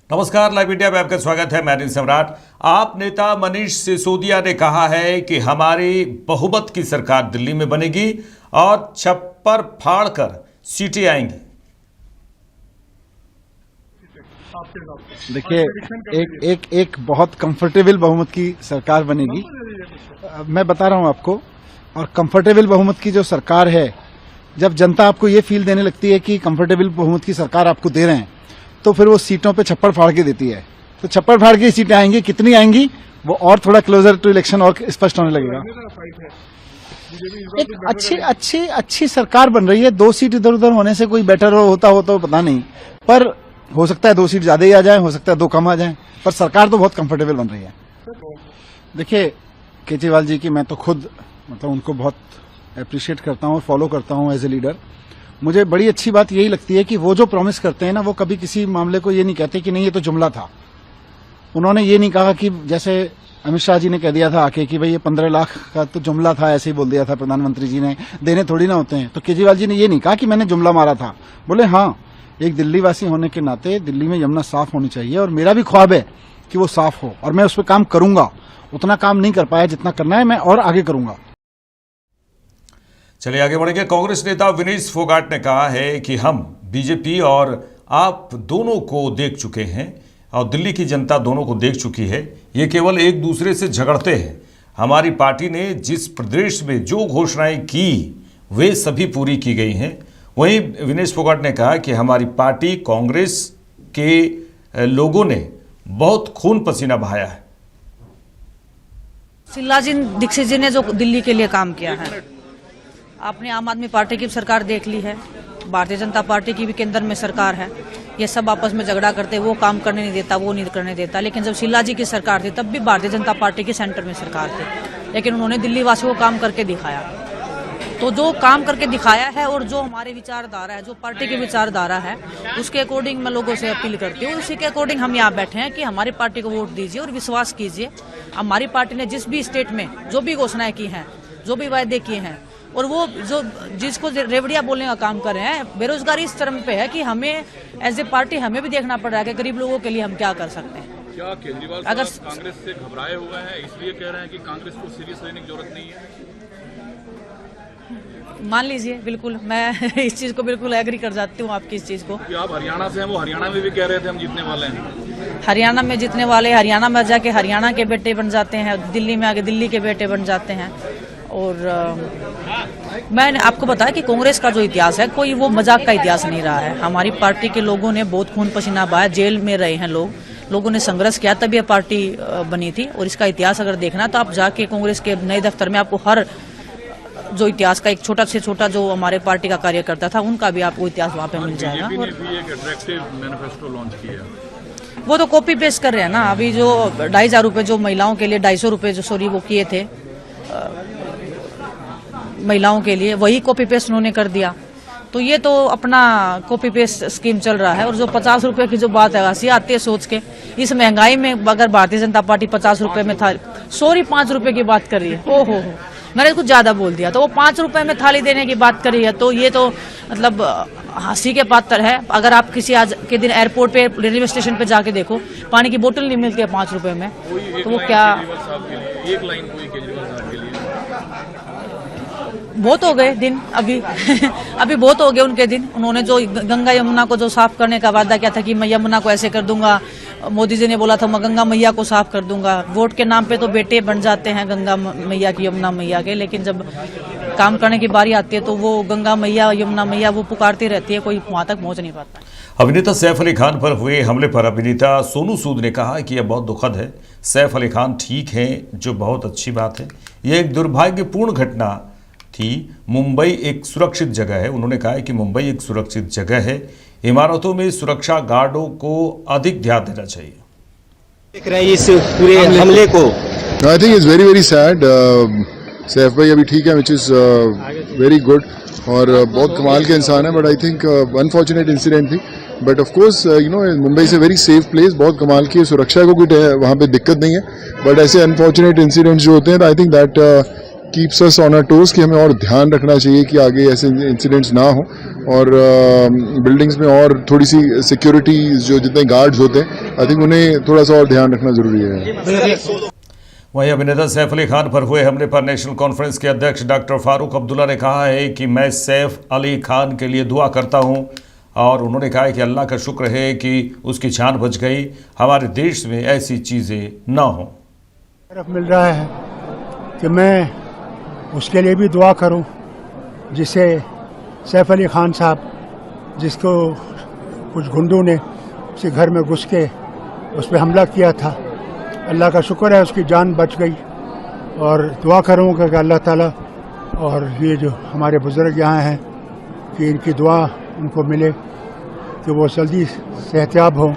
नमस्कार, live India में आपका स्वागत है। मैं अनिल सम्राट। आप नेता मनीष सिसोदिया ने कहा है कि हमारी बहुमत की सरकार दिल्ली में बनेगी और छप्पर फाड़कर सीटें आएंगी। देखिए, एक बहुत कंफर्टेबल बहुमत की सरकार बनेगी। मैं बता रहा हूं आपको, और कंफर्टेबल बहुमत की जो सरकार है, जब जनता आपको ये फील देने लगती है कि कंफर्टेबल बहुमत की सरकार आपको दे रहे हैं, तो फिर वो सीटों पे छप्पर फाड़ के देती है। तो छप्पर फाड़ के सीटें आएंगी, कितनी आएंगी वो और थोड़ा क्लोजर टू इलेक्शन और स्पष्ट होने लगेगा। एक अच्छी सरकार बन रही है। 2 सीट इधर उधर होने से कोई बेटर होता हो तो पता नहीं, पर हो सकता है 2 सीट ज्यादा ही आ जाए, हो सकता है 2 कम आ जाए, पर सरकार तो बहुत कंफर्टेबल बन रही है। देखिए, केजरीवाल जी की मैं तो खुद उनको बहुत अप्रिशिएट करता हूँ और फॉलो करता हूँ एज ए लीडर। मुझे बड़ी अच्छी बात यही लगती है कि वो जो प्रॉमिस करते हैं ना, वो कभी किसी मामले को ये नहीं कहते कि नहीं ये तो जुमला था। उन्होंने ये नहीं कहा कि जैसे अमित शाह जी ने कह दिया था आके कि भाई ये 15 लाख का तो जुमला था, ऐसे ही बोल दिया था प्रधानमंत्री जी ने, देने थोड़ी ना होते हैं। तो केजरीवाल जी ने ये नहीं कहा कि मैंने जुमला मारा था। बोले हाँ, एक दिल्ली वासी होने के नाते दिल्ली में यमुना साफ होनी चाहिए और मेरा भी ख्वाब है कि वो साफ हो और मैं उस पर काम करूंगा। उतना काम नहीं कर पाया जितना करना है, मैं और आगे करूंगा। चलिए आगे बढ़ेंगे। कांग्रेस नेता विनेश फोगाट ने कहा है कि हम बीजेपी और आप दोनों को देख चुके हैं और दिल्ली की जनता दोनों को देख चुकी है। ये केवल एक दूसरे से झगड़ते हैं। हमारी पार्टी ने जिस प्रदेश में जो घोषणाएं की वे सभी पूरी की गई हैं। वहीं विनेश फोगाट ने कहा कि हमारी पार्टी कांग्रेस के लोगों ने बहुत खून पसीना बहाया है। शिलाजी दीक्षित जी ने जो दिल्ली के लिए काम किया है, आपने आम आदमी पार्टी की सरकार देख ली है, भारतीय जनता पार्टी की भी केंद्र में सरकार है। ये सब आपस में झगड़ा करते, वो काम करने नहीं देता, वो नहीं करने देता। लेकिन जब शिलाजी की सरकार थी तब भी भारतीय जनता पार्टी की सेंटर में सरकार थी, लेकिन उन्होंने दिल्ली वासियों को काम करके दिखाया। तो जो काम करके दिखाया है और जो हमारे विचारधारा है, जो पार्टी की विचारधारा है, उसके अकॉर्डिंग मैं लोगों से अपील करती हूँ। उसी के अकॉर्डिंग हम यहाँ बैठे हैं कि हमारी पार्टी को वोट दीजिए और विश्वास कीजिए। हमारी पार्टी ने जिस भी स्टेट में जो भी घोषणाएं की हैं, जो भी वायदे किए हैं, और वो जो जिसको रेवड़िया बोलने का काम कर रहे हैं, बेरोजगारी इस चरम पे है कि हमें एज ए पार्टी हमें भी देखना पड़ रहा है कि गरीब लोगों के लिए हम क्या कर सकते हैं। क्या केजरीवाल अगर कांग्रेस से घबराए हुए हैं, इसलिए कह रहे हैं कि कांग्रेस को सीरियस लेने की जरूरत नहीं है? मान लीजिए, बिल्कुल मैं इस चीज को बिल्कुल एग्री कर जाती हूँ आपकी इस चीज को। आप हरियाणा से हैं, वो हरियाणा में भी कह रहे थे हम जीतने वाले हैं। हरियाणा में जीतने वाले, हरियाणा में जाके हरियाणा के बेटे बन जाते हैं, दिल्ली में आके दिल्ली के बेटे बन जाते हैं। और मैंने आपको बताया कि कांग्रेस का जो इतिहास है, कोई वो मजाक का इतिहास नहीं रहा है। हमारी पार्टी के लोगों ने बहुत खून पसीना बहाया, जेल में रहे हैं लोगों ने संघर्ष किया, तभी यह पार्टी बनी थी। और इसका इतिहास अगर देखना तो आप जाके कांग्रेस के नए दफ्तर में आपको हर जो इतिहास का एक छोटा से छोटा जो हमारे पार्टी का कार्यकर्ता था, उनका भी आपको इतिहास वहाँ पे मिल जाएगा। बीजेपी ने भी एक अट्रैक्टिव मैनिफेस्टो लॉन्च किया, वो तो कॉपी पेस्ट कर रहे हैं ना। अभी जो 2,500 रुपए जो महिलाओं के लिए 250 रुपए जो वो किए थे महिलाओं के लिए, वही कॉपी पेस्ट उन्होंने कर दिया। तो ये तो अपना कॉपी पेस्ट स्कीम चल रहा है। और जो 50 रुपए की जो बात है, हंसी आती है सोच के। इस महंगाई में अगर भारतीय जनता पार्टी 50 रुपए में था, 5 रुपए की बात कर रही है। ओहो, मैंने कुछ ज्यादा बोल दिया। तो वो 5 रुपए में थाली देने की बात कर रही है, तो ये तो मतलब हंसी के पात्र है। अगर आप किसी आज के दिन एयरपोर्ट पे, रेलवे स्टेशन पे जाके देखो, पानी की बोतल नहीं मिलती है 5 रुपए में, तो वो क्या। एक लाइन कोई केजरीवाल साहब के लिए बहुत हो गए दिन अभी अभी बहुत हो गए उनके दिन। उन्होंने जो गंगा यमुना को जो साफ करने का वादा किया था कि मैं यमुना को ऐसे कर दूंगा, मोदी जी ने बोला था मैं गंगा मैया को साफ कर दूंगा। वोट के नाम पे तो बेटे बन जाते हैं गंगा मैया की, यमुना मैया के, लेकिन जब काम करने की बारी आती है तो वो गंगा मैया, यमुना मैया वो पुकारती रहती है, कोई वहां तक पहुंच नहीं पाता। अभिनेता सैफ अली खान पर हुए हमले पर अभिनेता सोनू सूद ने कहा कि यह बहुत दुखद है। सैफ अली खान ठीक हैं, जो बहुत अच्छी बात है। यह एक दुर्भाग्यपूर्ण घटना थी। मुंबई एक सुरक्षित जगह है। उन्होंने कहा है कि मुंबई एक सुरक्षित जगह है। इमारतों में सुरक्षा गार्डों को अधिक ध्यान देना चाहिए। देख रहे हैं इस पूरे हमले को। I think it's very very sad. Saif भाई अभी ठीक है, विच इज वेरी गुड, और बहुत कमाल के इंसान है। But I think unfortunate incident थी। But of course you know Mumbai से वेरी सेफ प्लेस, बहुत कमाल की सुरक्षा को कोई वहाँ पे दिक्कत नहीं है। बट ऐसे अनफॉर्चुनेट इंसिडेंट्स जो होते हैं, I think that keeps us on our toes कि हमें और ध्यान रखना चाहिए कि आगे ऐसे इंसिडेंट्स ना हो और बिल्डिंग्स में और थोड़ी सी सिक्योरिटी जो जितने गार्ड्स होते हैं आई थिंक उन्हें थोड़ा सा और ध्यान रखना जरूरी है। वहीं अभिनेता सैफ अली खान पर हुए हमले पर नेशनल कॉन्फ्रेंस के अध्यक्ष डॉक्टर फारूक अब्दुल्ला ने कहा है कि मैं सैफ अली खान के लिए दुआ करता हूं और उन्होंने कहा है कि अल्लाह का शुक्र है कि उसकी जान बच गई, हमारे देश में ऐसी चीज़ें ना हों। तरफ मिल रहा है कि मैं उसके लिए भी दुआ करूं जिसे सैफ अली खान साहब जिसको कुछ गुंडों ने उसके घर में घुस के उस पर हमला किया था, अल्लाह का शुक्र है उसकी जान बच गई और दुआ करूंगा कि अल्लाह ताला और ये जो हमारे बुजुर्ग यहाँ हैं कि इनकी दुआ उनको मिले कि वो जल्दी सेहतियाब हो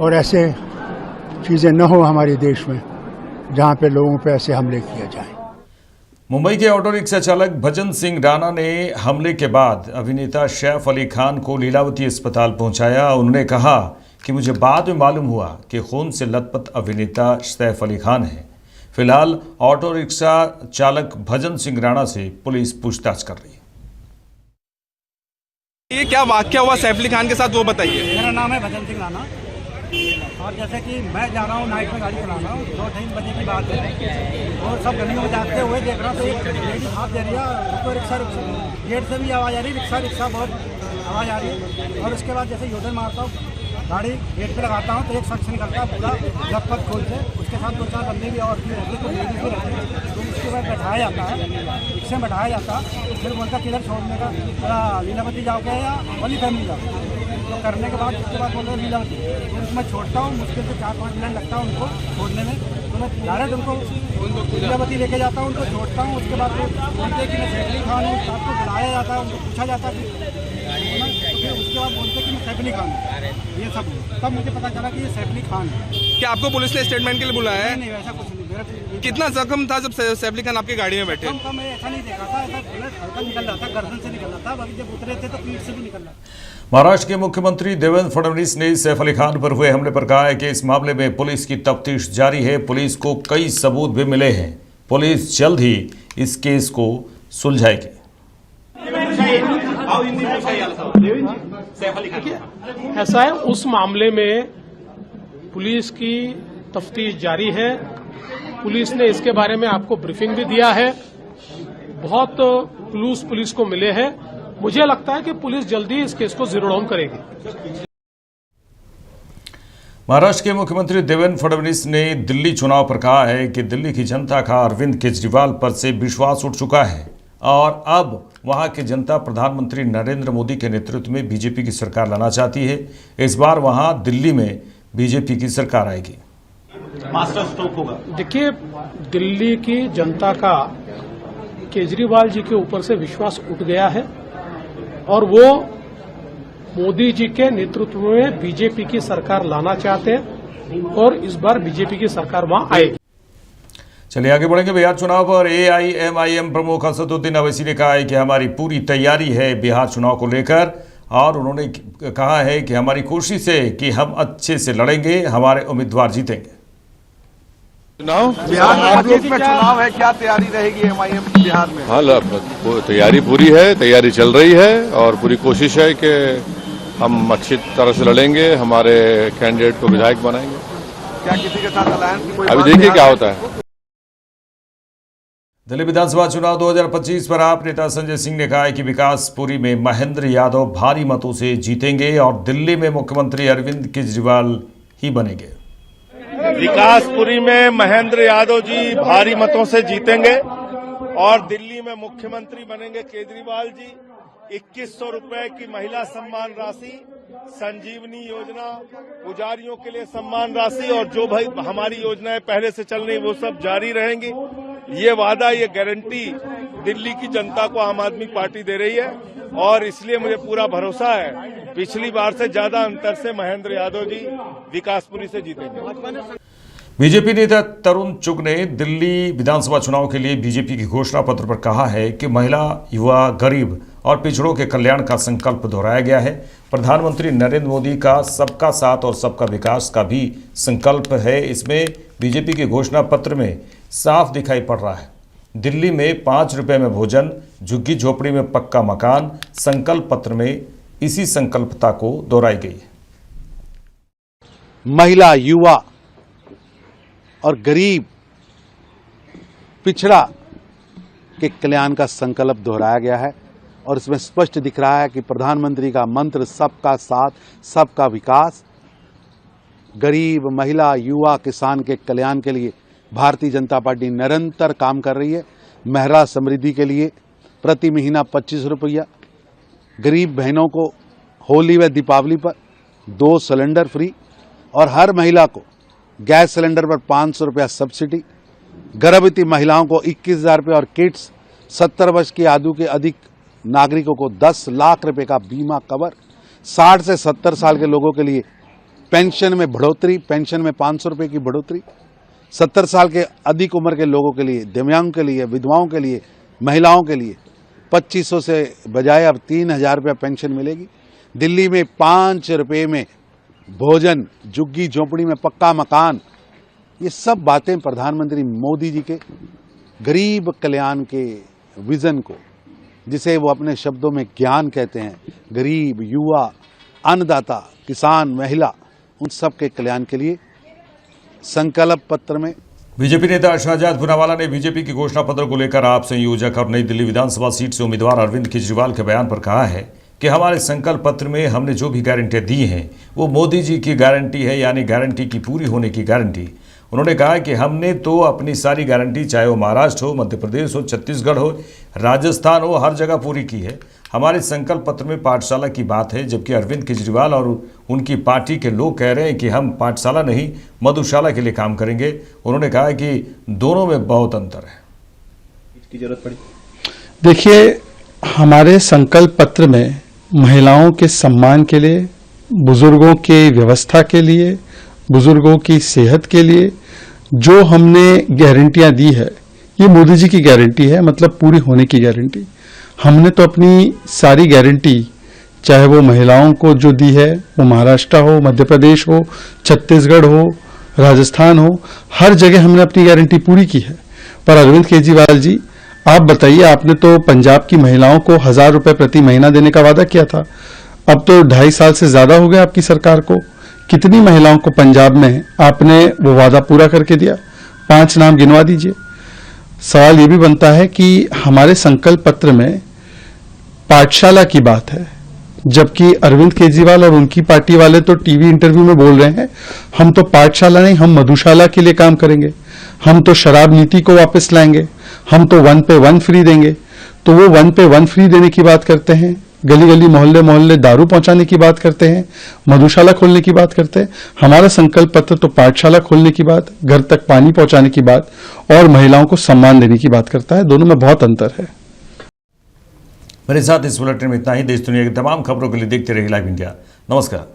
और ऐसे चीज़ें न हो हमारे देश में जहाँ पे लोगों पे ऐसे हमले किए जाएं। मुंबई के ऑटो रिक्शा चालक भजन सिंह राणा ने हमले के बाद अभिनेता सैफ अली खान को लीलावती अस्पताल पहुंचाया। उन्होंने कहा कि मुझे बाद में मालूम हुआ कि खून से लथपथ अभिनेता सैफ अली खान है। फिलहाल ऑटो रिक्शा चालक भजन सिंह राणा से पुलिस पूछताछ कर रही है। ये क्या वाकया हुआ सैफ अली खान के साथ वो बताइए। मेरा नाम है भजन सिंह राणा और जैसे कि मैं जा रहा हूँ नाइट में गाड़ी चला रहा हूँ, 2-3 बजे की बात है और सब गलियों में जाते हुए देख रहा हूँ तो एक लेडी हाथ दे रही है, उसको रिक्शा गेट से भी आवाज़ आ रही है, रिक्शा बहुत आवाज़ आ रही है और उसके बाद जैसे योजन मारता हूँ गाड़ी गेट पे लगाता हूँ तो एक शख्स निकलता है पूरा लगभग खोल से, उसके साथ 2-4 बंदे भी और भी रहते तो लेडीज भी रहते हैं, तो उसके बाद बैठाया जाता है, रिक्शे में बैठाया जाता है, फिर बोलता किधर छोड़ने का, थोड़ा लीलावती जाओगे या ओनली फैमिली जाओ, तो करने के बाद उसके बाद बोल रहे लीलावती, तो उसमें छोड़ता हूँ, मुश्किल से 4-5 मिनट लगता है उनको छोड़ने में, तो मैं डायरेक्ट उनको लीलावती लेके जाता हूँ, उनको छोड़ता हूँ, उसके बाद बोलते कि मैं सैफ अली खान हूँ, साथ को बुलाया जाता है, उनको पूछा जाता है, तो फिर उसके बाद बोलते कि मैं सैफ अली खान हूँ, ये सब तब मुझे पता चला कि ये सैफ अली खान है। क्या आपको पुलिस ने स्टेटमेंट के लिए बुलाया है? नहीं वैसा कुछ नहीं, मेरा कितना जख्म था जब सैफ अली खान आपकी गाड़ी में बैठे? कम कम ऐसा नहीं देखा था, ऐसा बुलेट हल्का निकल रहा था, गर्दन से निकल रहा था, बाकी जब उतरे थे तो पीठ से भी निकल रहा था। महाराष्ट्र के मुख्यमंत्री देवेंद्र फडणवीस ने सैफ अली खान पर हुए हमले पर कहा है कि इस मामले में पुलिस की तफ्तीश जारी है, पुलिस को कई सबूत भी मिले हैं, पुलिस जल्द ही इस केस को सुलझाएगी। ऐसा है, उस मामले में पुलिस की तफ्तीश जारी है, पुलिस ने इसके बारे में आपको ब्रीफिंग भी दिया है, बहुत क्लूज पुलिस को मिले हैं, मुझे लगता है कि पुलिस जल्दी इस केस को जीरो डाउन करेगी। महाराष्ट्र के मुख्यमंत्री देवेंद्र फडणवीस ने दिल्ली चुनाव पर कहा है कि दिल्ली की जनता का अरविंद केजरीवाल पर से विश्वास उठ चुका है और अब वहां की जनता प्रधानमंत्री नरेंद्र मोदी के नेतृत्व में बीजेपी की सरकार लाना चाहती है। इस बार वहां दिल्ली में बीजेपी की सरकार आएगी। मास्टर स्ट्रोक होगा। देखिए, दिल्ली की जनता का केजरीवाल जी के ऊपर से विश्वास उठ गया है और वो मोदी जी के नेतृत्व में बीजेपी की सरकार लाना चाहते हैं और इस बार बीजेपी की सरकार वहां आएगी। चलिए आगे बढ़ेंगे। बिहार चुनाव पर AIMIM प्रमुख असदुद्दीन अवैसी ने कहा है कि हमारी पूरी तैयारी है बिहार चुनाव को लेकर और उन्होंने कहा है कि हमारी कोशिश है कि हम अच्छे से लड़ेंगे, हमारे उम्मीदवार जीतेंगे। चुनाव बिहार में चुनाव है, क्या तैयारी रहेगी MIM बिहार में? हाँ, तैयारी पूरी है, तैयारी चल रही है और पूरी कोशिश है कि हम अच्छी तरह से लड़ेंगे, हमारे कैंडिडेट को विधायक बनाएंगे। क्या किसी के साथ अलायंस की कोई? अभी देखिए क्या होता है। दिल्ली विधानसभा चुनाव 2025 पर आप नेता संजय सिंह ने कहा है कि विकासपुरी में महेंद्र यादव भारी मतों से जीतेंगे और दिल्ली में मुख्यमंत्री अरविंद केजरीवाल ही बनेंगे। विकासपुरी में महेंद्र यादव जी भारी मतों से जीतेंगे और दिल्ली में मुख्यमंत्री बनेंगे केजरीवाल जी। 2100 रुपए की महिला सम्मान राशि, संजीवनी योजना, पुजारियों के लिए सम्मान राशि और जो भाई हमारी योजनाएं पहले से चल रही वो सब जारी रहेंगी। ये वादा, ये गारंटी दिल्ली की जनता को आम आदमी पार्टी दे रही है और इसलिए मुझे पूरा भरोसा है पिछली बार से ज्यादा अंतर से महेंद्र यादव जी विकासपुरी से जीतेंगे। बीजेपी नेता तरुण चुग ने दिल्ली विधानसभा चुनाव के लिए बीजेपी की घोषणा पत्र पर कहा है कि महिला, युवा, गरीब और पिछड़ों के कल्याण का संकल्प दोहराया गया है। प्रधानमंत्री नरेंद्र मोदी का सबका साथ और सबका विकास का भी संकल्प है। इसमें बीजेपी के घोषणा पत्र में साफ दिखाई पड़ रहा है। दिल्ली में 5 रुपए में भोजन, झुग्गी झोपड़ी में पक्का मकान, संकल्प पत्र में इसी संकल्पता को दोहराई गई है। महिला, युवा और गरीब पिछड़ा के कल्याण का संकल्प दोहराया गया है और इसमें स्पष्ट दिख रहा है कि प्रधानमंत्री का मंत्र सबका साथ, सबका विकास, गरीब, महिला, युवा, किसान के कल्याण के लिए भारतीय जनता पार्टी निरंतर काम कर रही है। महिला समृद्धि के लिए प्रति महीना 25 रुपया, गरीब बहनों को होली व दीपावली पर 2 सिलेंडर फ्री और हर महिला को गैस सिलेंडर पर 500 रुपया सब्सिडी, गर्भवती महिलाओं को 21,000 रुपये और किड्स, 70 वर्ष की आयु के अधिक नागरिकों को 10 लाख रुपए का बीमा कवर, 60 से 70 साल के लोगों के लिए पेंशन में बढ़ोतरी, पेंशन में 500 रुपये की बढ़ोतरी, 70 साल के अधिक उम्र के लोगों के लिए, दिव्यांग के लिए, विधवाओं के लिए, महिलाओं के लिए 2500 से बजाय अब 3,000 रुपया पेंशन मिलेगी। दिल्ली में 5 रुपये में भोजन, झुग्गी झोपड़ी में पक्का मकान, ये सब बातें प्रधानमंत्री मोदी जी के गरीब कल्याण के विजन को, जिसे वो अपने शब्दों में ज्ञान कहते हैं, गरीब, युवा, अन्नदाता, किसान, महिला, उन सब के कल्याण के लिए संकल्प पत्र में बीजेपी नेता शाहजाद पूनावाला ने बीजेपी की घोषणा पत्र को लेकर आप संयोजक और नई दिल्ली विधानसभा सीट से उम्मीदवार अरविंद केजरीवाल के बयान पर कहा है कि हमारे संकल्प पत्र में हमने जो भी गारंटियां दी हैं वो मोदी जी की गारंटी है, यानी गारंटी की पूरी होने की गारंटी। उन्होंने कहा कि हमने तो अपनी सारी गारंटी, चाहे वो महाराष्ट्र हो, मध्य प्रदेश हो, छत्तीसगढ़ हो, राजस्थान हो, हर जगह पूरी की है। हमारे संकल्प पत्र में पाठशाला की बात है, जबकि अरविंद केजरीवाल और उनकी पार्टी के लोग कह रहे हैं कि हम पाठशाला नहीं मधुशाला के लिए काम करेंगे। उन्होंने कहा कि दोनों में बहुत अंतर है। इसकी जरूरत पड़ी। देखिए, हमारे संकल्प पत्र में महिलाओं के सम्मान के लिए, बुजुर्गों के व्यवस्था के लिए, बुजुर्गों की सेहत के लिए जो हमने गारंटियां दी है, ये मोदी जी की गारंटी है, मतलब पूरी होने की गारंटी। हमने तो अपनी सारी गारंटी, चाहे वो महिलाओं को जो दी है, वो महाराष्ट्र हो, मध्य प्रदेश हो, छत्तीसगढ़ हो, राजस्थान हो, हर जगह हमने अपनी गारंटी पूरी की है। पर अरविंद केजरीवाल जी, आप बताइए, आपने तो पंजाब की महिलाओं को 1,000 रुपए प्रति महीना देने का वादा किया था। अब तो 2.5 साल से ज्यादा हो गया आपकी सरकार को। कितनी महिलाओं को पंजाब में आपने वो वादा पूरा करके दिया? 5 नाम गिनवा दीजिए। सवाल ये भी बनता है कि हमारे संकल्प पत्र में पाठशाला की बात है, जबकि अरविंद केजरीवाल और उनकी पार्टी वाले तो टीवी इंटरव्यू में बोल रहे हैं हम तो पाठशाला नहीं, हम मधुशाला के लिए काम करेंगे, हम तो शराब नीति को वापस लाएंगे, हम तो 1 पे 1 फ्री देंगे। तो वो 1 पे 1 फ्री देने की बात करते हैं, गली गली मोहल्ले मोहल्ले दारू पहुंचाने की बात करते हैं, मधुशाला खोलने की बात करते हैं। हमारा संकल्प पत्र तो पाठशाला खोलने की बात, घर तक पानी पहुंचाने की बात और महिलाओं को सम्मान देने की बात करता है। दोनों में बहुत अंतर है। मेरे साथ इस बुलेटिन में इतना ही। देश दुनिया की तमाम खबरों के लिए देखते रहिए लाइव इंडिया। नमस्कार।